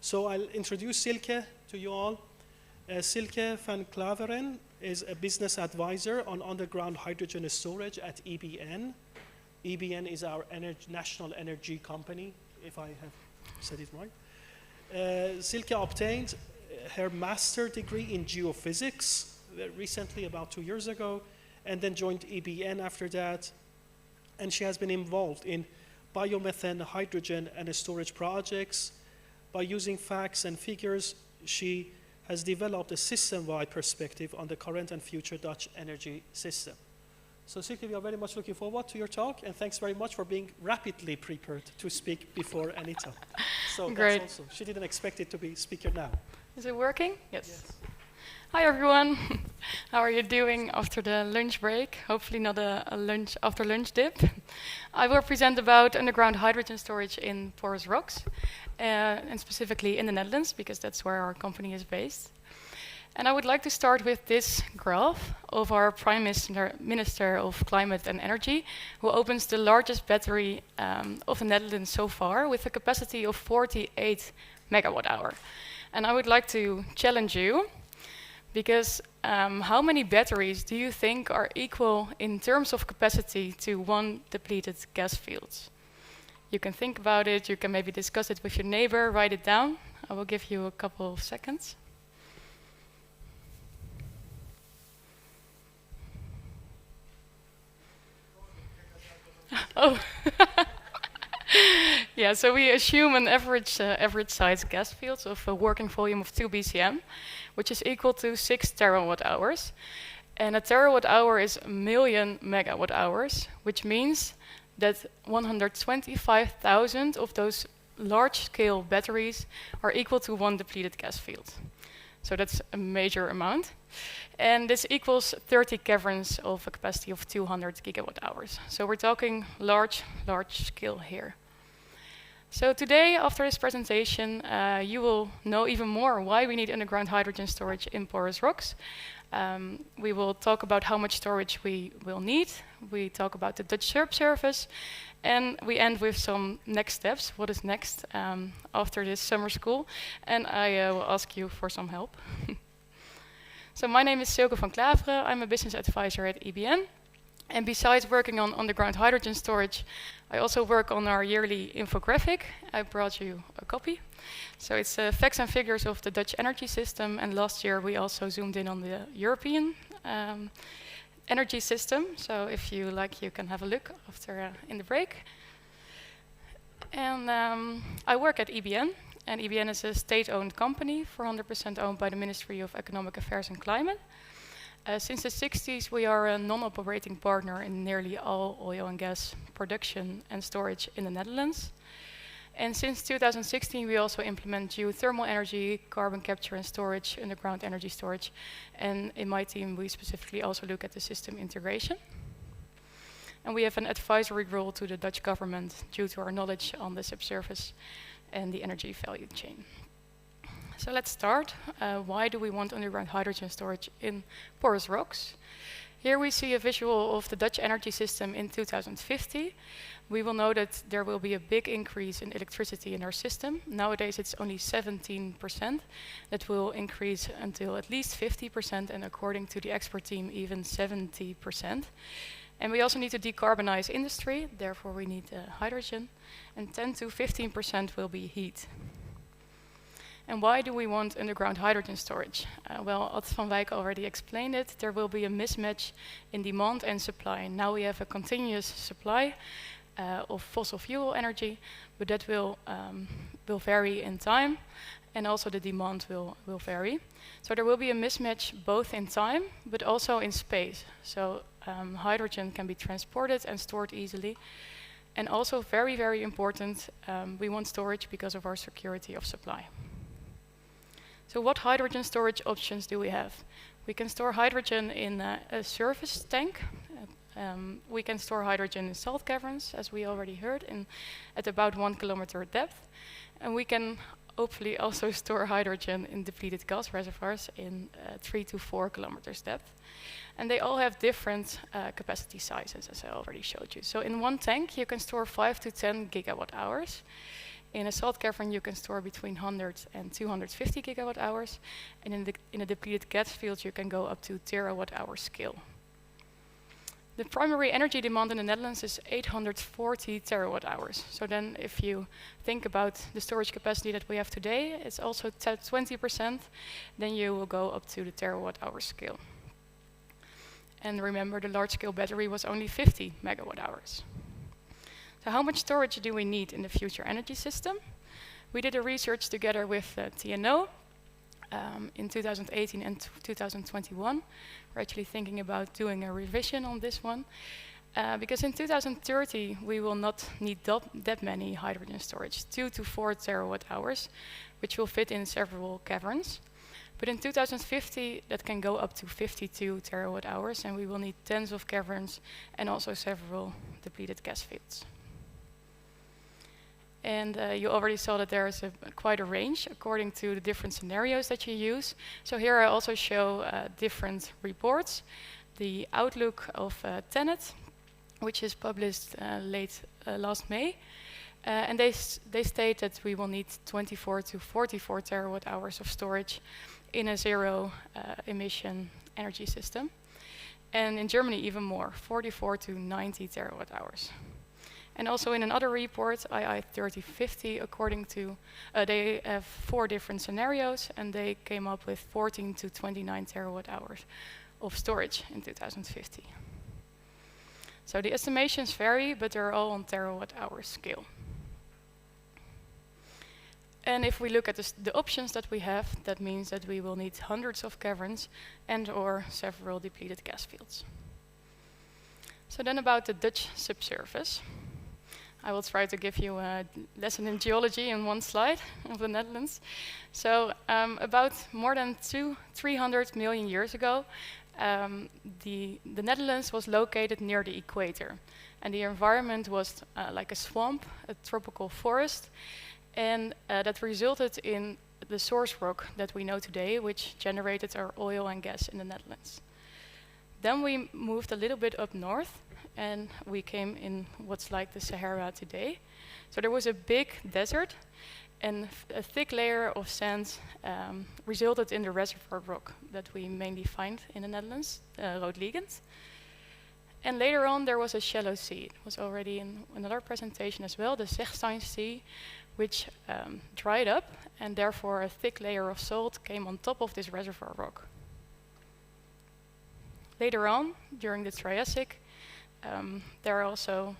So I'll introduce Silke to you all. Silke van Klaveren is a business advisor on underground hydrogen storage at EBN. EBN is our national energy company, if I have said it right. Silke obtained her master's degree in geophysics recently, about 2 years ago, and then joined EBN after that. And she has been involved in biomethane, hydrogen, and storage projects. By using facts and figures, she has developed a system-wide perspective on the current and future Dutch energy system. So Silke, we are very much looking forward to your talk, and thanks very much for being rapidly prepared to speak before Anita. So Great. That's also, she didn't expect it to be speaker now. Is it working? Yes. Hi everyone. How are you doing after the lunch break? Hopefully not a lunch after lunch dip. I will present about underground hydrogen storage in porous rocks, and specifically in the Netherlands, because that's where our company is based. And I would like to start with this graph of our Prime Minister of Climate and Energy, who opens the largest battery of the Netherlands so far with a capacity of 48 megawatt hour. And I would like to challenge you, because how many batteries do you think are equal in terms of capacity to one depleted gas field? You can think about it, you can maybe discuss it with your neighbor, write it down. I will give you a couple of seconds. Oh, yeah, so we assume an average size gas field of a working volume of 2 BCM, which is equal to 6 terawatt hours. And a terawatt hour is 1 million megawatt hours, which means that 125,000 of those large-scale batteries are equal to one depleted gas field. So that's a major amount. And this equals 30 caverns of a capacity of 200 gigawatt hours. So we're talking large scale here. So today, after this presentation, you will know even more why we need underground hydrogen storage in porous rocks. We will talk about how much storage we will need. We talk about the Dutch subsurface. And we end with some next steps. What is next after this summer school? And I will ask you for some help. So my name is Silke van Klaveren. I'm a business advisor at EBN. And besides working on underground hydrogen storage, I also work on our yearly infographic. I brought you a copy. So it's facts and figures of the Dutch energy system. And last year we also zoomed in on the European energy system. So if you like, you can have a look after in the break. And I work at EBN. And EBN is a state-owned company, 400% owned by the Ministry of Economic Affairs and Climate. Since the 60s, we are a non-operating partner in nearly all oil and gas production and storage in the Netherlands. And since 2016, we also implement geothermal energy, carbon capture and storage, underground energy storage. And in my team, we specifically also look at the system integration. And we have an advisory role to the Dutch government due to our knowledge on the subsurface and the energy value chain. So let's start. Why do we want underground hydrogen storage in porous rocks? Here we see a visual of the Dutch energy system in 2050. We will know that there will be a big increase in electricity in our system. Nowadays it's only 17%. That will increase until at least 50%, and according to the expert team, even 70%. And we also need to decarbonize industry, therefore we need hydrogen. And 10 to 15% will be heat. And why do we want underground hydrogen storage? Well, Ad van Wijk already explained it. There will be a mismatch in demand and supply. Now we have a continuous supply of fossil fuel energy, but that will vary in time, and also the demand will vary. So there will be a mismatch both in time, but also in space. So hydrogen can be transported and stored easily. And also very, very important, we want storage because of our security of supply. So what hydrogen storage options do we have? We can store hydrogen in a surface tank. We can store hydrogen in salt caverns, as we already heard, at about 1 kilometer depth. And we can hopefully also store hydrogen in depleted gas reservoirs in 3 to 4 kilometers depth. And they all have different capacity sizes, as I already showed you. So in one tank, you can store 5 to 10 gigawatt hours. In a salt cavern, you can store between 100 and 250 gigawatt hours, and in a depleted gas field, you can go up to terawatt hour scale. The primary energy demand in the Netherlands is 840 terawatt hours. So then if you think about the storage capacity that we have today, it's also 20%, then you will go up to the terawatt hour scale. And remember, the large-scale battery was only 50 megawatt hours. So how much storage do we need in the future energy system? We did a research together with TNO in 2018 and 2021. We're actually thinking about doing a revision on this one. Because in 2030, we will not need that many hydrogen storage, 2 to 4 terawatt hours, which will fit in several caverns. But in 2050, that can go up to 52 terawatt hours, and we will need tens of caverns and also several depleted gas fields. And you already saw that there is quite a range according to the different scenarios that you use. So here I also show different reports. The outlook of TenneT, which is published late last May. And they state that we will need 24 to 44 terawatt hours of storage in a zero emission energy system. And in Germany even more, 44 to 90 terawatt hours. And also in another report, II 3050, according to, they have 4 different scenarios, and they came up with 14 to 29 terawatt hours of storage in 2050. So the estimations vary, but they're all on terawatt hour scale. And if we look at the options that we have, that means that we will need hundreds of caverns and or several depleted gas fields. So then about the Dutch subsurface. I will try to give you a lesson in geology in one slide of the Netherlands. So about more than 300 million years ago, the Netherlands was located near the equator. And the environment was like a swamp, a tropical forest. And that resulted in the source rock that we know today, which generated our oil and gas in the Netherlands. Then we moved a little bit up north, and we came in what's like the Sahara today. So there was a big desert, and a thick layer of sand resulted in the reservoir rock that we mainly find in the Netherlands, Roodliegend. And later on, there was a shallow sea. It was already in another presentation as well, the Zechstein Sea, which dried up, and therefore a thick layer of salt came on top of this reservoir rock. Later on, during the Triassic, there are also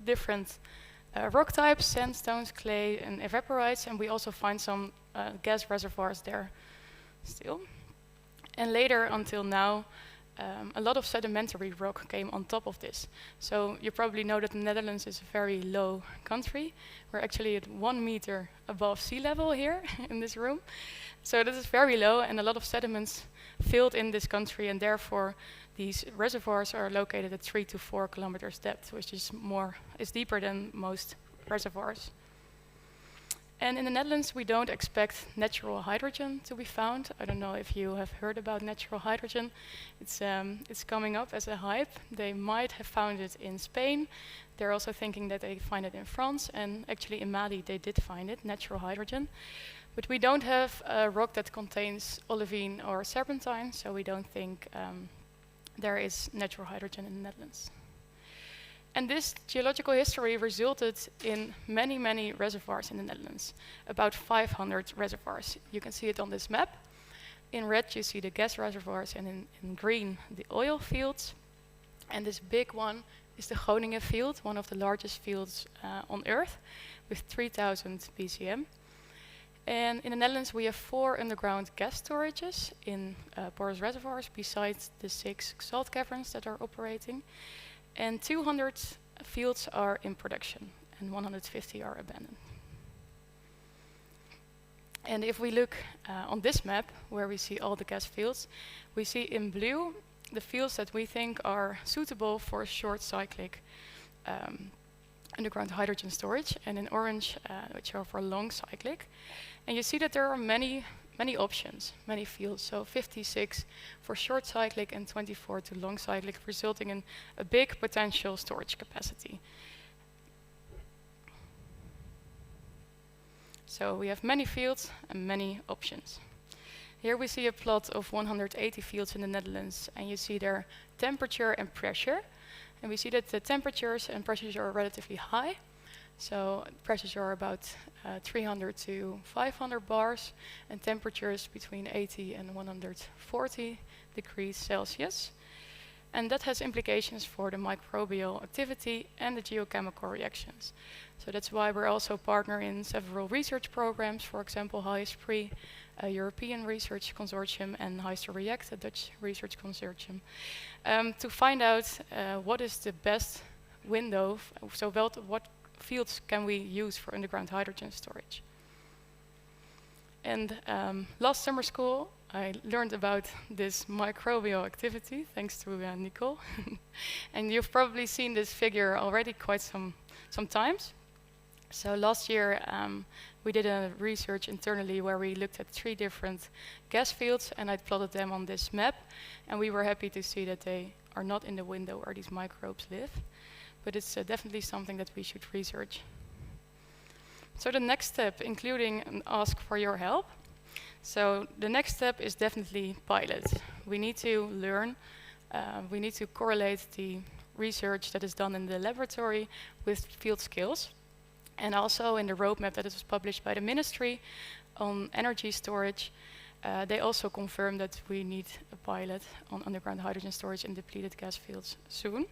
different rock types, sandstones, clay, and evaporites, and we also find some gas reservoirs there still. And later, until now, a lot of sedimentary rock came on top of this. So you probably know that the Netherlands is a very low country. We're actually at 1 meter above sea level here in this room. So this is very low, and a lot of sediments filled in this country, and therefore these reservoirs are located at 3 to 4 kilometers depth, which is deeper than most reservoirs. And in the Netherlands, we don't expect natural hydrogen to be found. I don't know if you have heard about natural hydrogen. It's coming up as a hype. They might have found it in Spain. They're also thinking that they find it in France, and actually in Mali they did find it, natural hydrogen. But we don't have a rock that contains olivine or serpentine, so we don't think there is natural hydrogen in the Netherlands. And this geological history resulted in many, many reservoirs in the Netherlands, about 500 reservoirs. You can see it on this map. In red, you see the gas reservoirs, and in green, the oil fields. And this big one is the Groningen field, one of the largest fields on Earth, with 3,000 BCM. And in the Netherlands, we have 4 underground gas storages in porous reservoirs, besides the 6 salt caverns that are operating. And 200 fields are in production, and 150 are abandoned. And if we look on this map, where we see all the gas fields, we see in blue the fields that we think are suitable for short cyclic underground hydrogen storage, and in orange, which are for long cyclic. And you see that there are many options, many fields. So 56 for short cyclic and 24 to long cyclic, resulting in a big potential storage capacity. So we have many fields and many options. Here we see a plot of 180 fields in the Netherlands, and you see their temperature and pressure. And we see that the temperatures and pressures are relatively high. So pressures are about 300 to 500 bars, and temperatures between 80 and 140 degrees Celsius. And that has implications for the microbial activity and the geochemical reactions. So that's why we're also partner in several research programs, for example, HISPRI, a European Research Consortium, and HISTOREACT, a Dutch research consortium, to find out what is the best window, so what fields can we use for underground hydrogen storage. And last summer school, I learned about this microbial activity, thanks to Nicole. And you've probably seen this figure already quite some times. So last year, we did a research internally where we looked at 3 different gas fields, and I plotted them on this map. And we were happy to see that they are not in the window where these microbes live. But it's definitely something that we should research. So the next step, including an ask for your help. So the next step is definitely pilot. We need to learn, we need to correlate the research that is done in the laboratory with field skills. And also in the roadmap that was published by the ministry on energy storage, they also confirm that we need a pilot on underground hydrogen storage in depleted gas fields soon.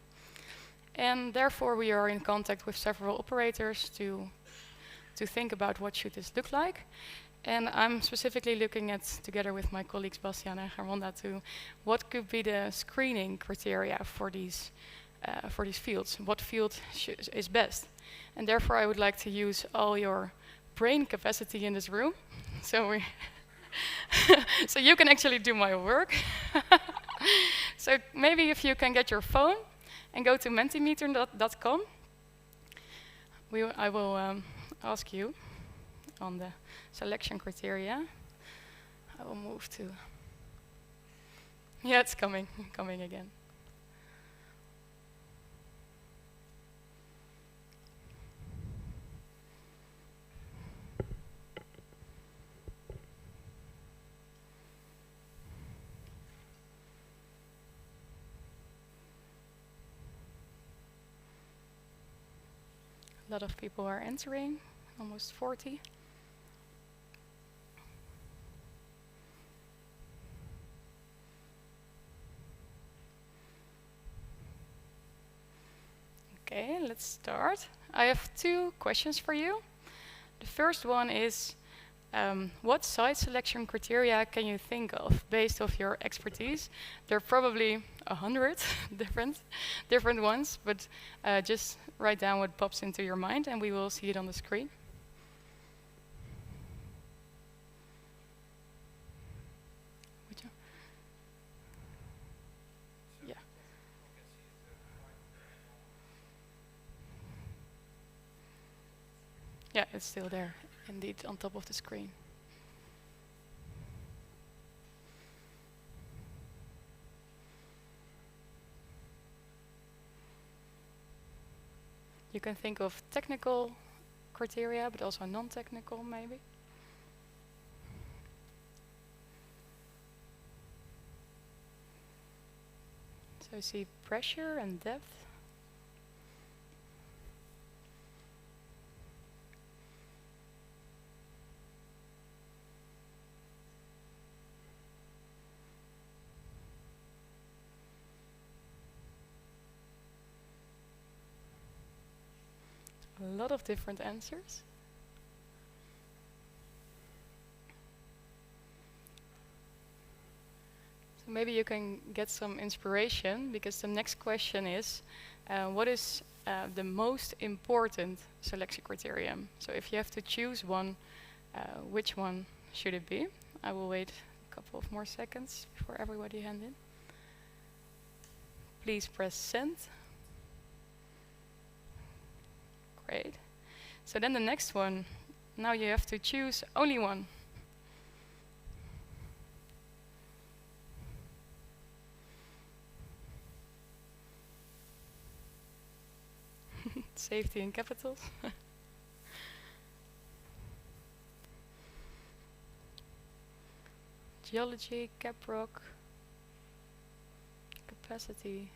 And therefore we are in contact with several operators to think about what should this look like. And I'm specifically looking at, together with my colleagues Bastiaan and Gerwanda, to what could be the screening criteria for these fields. What field is best? And therefore I would like to use all your brain capacity in this room. So so you can actually do my work. So maybe if you can get your phone and go to mentimeter.com, I will ask you on the selection criteria. I will move to, yeah, it's coming again. A lot of people are entering, almost 40. Okay, let's start. I have 2 questions for you. The first one is, what site selection criteria can you think of based off your expertise? There are probably 100 different ones, but just write down what pops into your mind and we will see it on the screen. Yeah. Yeah, it's still there, indeed, on top of the screen. You can think of technical criteria, but also non-technical, maybe. So you see pressure and depth. A lot of different answers. So maybe you can get some inspiration, because the next question is, what is the most important selection criterion? So if you have to choose one, which one should it be? I will wait a couple of more seconds before everybody hand in. Please press send. Great. So then the next one, now you have to choose only one. Safety in capitals. geology, caprock, capacity,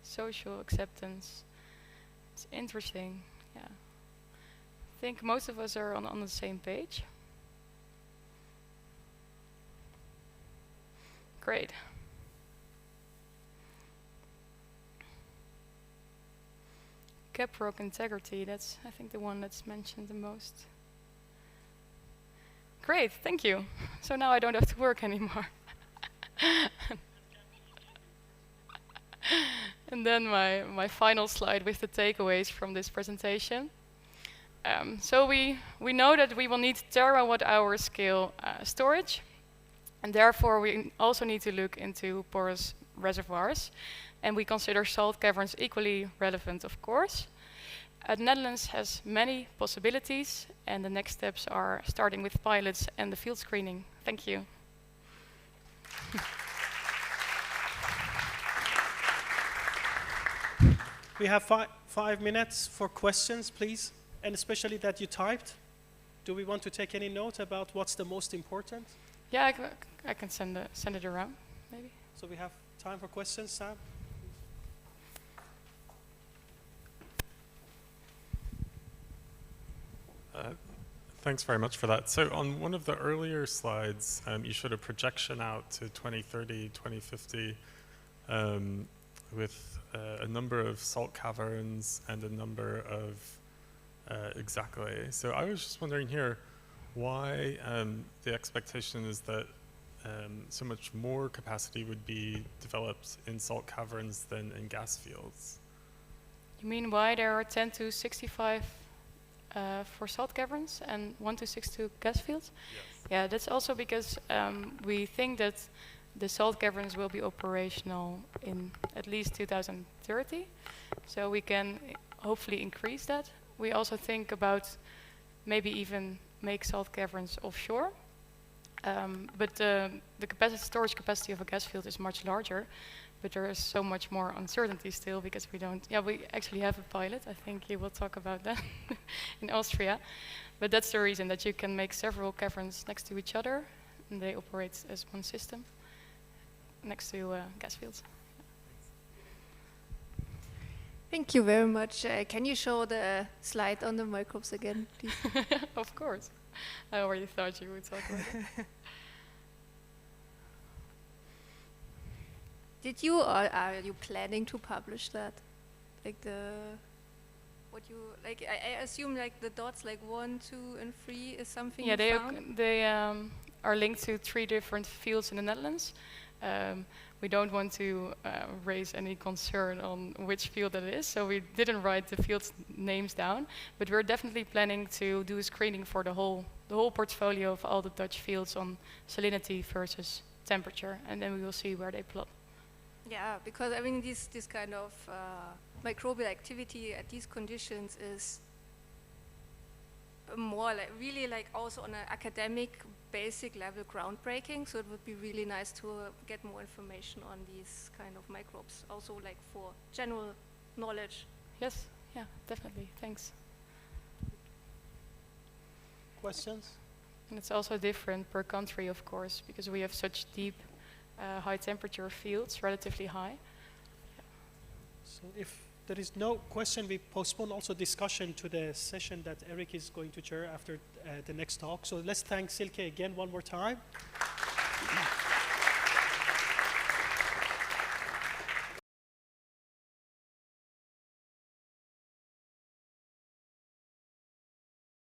social acceptance. It's interesting, yeah. I think most of us are on the same page. Great. Caprock integrity, that's I think the one that's mentioned the most. Great, thank you. So now I don't have to work anymore. And then my final slide with the takeaways from this presentation. So we know that we will need terawatt-hour scale storage, and therefore we also need to look into porous reservoirs, and we consider salt caverns equally relevant, of course. The Netherlands has many possibilities, and the next steps are starting with pilots and the field screening. Thank you. We have 5 minutes for questions, please, and especially that you typed. Do we want to take any note about what's the most important? Yeah, I can send it around, maybe. So we have time for questions, Sam? Thanks very much for that. So on one of the earlier slides, you showed a projection out to 2030, 2050, with a number of salt caverns and a number of exactly. So I was just wondering here why the expectation is that so much more capacity would be developed in salt caverns than in gas fields. You mean why there are 10 to 65 for salt caverns and 1 to 6 to gas fields? Yes. Yeah, that's also because we think that the salt caverns will be operational in at least 2030. So we can hopefully increase that. We also think about maybe even make salt caverns offshore. But the storage capacity of a gas field is much larger, but there is so much more uncertainty still because we don't, yeah, we actually have a pilot. I think he will talk about that in Austria. But that's the reason that you can make several caverns next to each other, and they operate as one system next to gas fields. Thank you very much. Can you show the slide on the microbes again, please? Of course. I already thought you would talk about it. Did you, or are you planning to publish that? Like I assume like the dots like 1, 2, and 3 is something Yeah, you found? they are linked to 3 different fields in the Netherlands. We don't want to raise any concern on which field that is, so we didn't write the field names down, but we're definitely planning to do a screening for the whole portfolio of all the Dutch fields on salinity versus temperature, and then we will see where they plot. Yeah, because I mean this kind of microbial activity at these conditions is more like really like also on an academic basic level groundbreaking, so it would be really nice to get more information on these kind of microbes, also like for general knowledge. Yes, yeah, definitely, thanks. Questions? And it's also different per country, of course, because we have such deep high temperature fields, relatively high. So if there is no question, we postpone also discussion to the session that Eric is going to chair after the next talk. So let's thank Silke again one more time.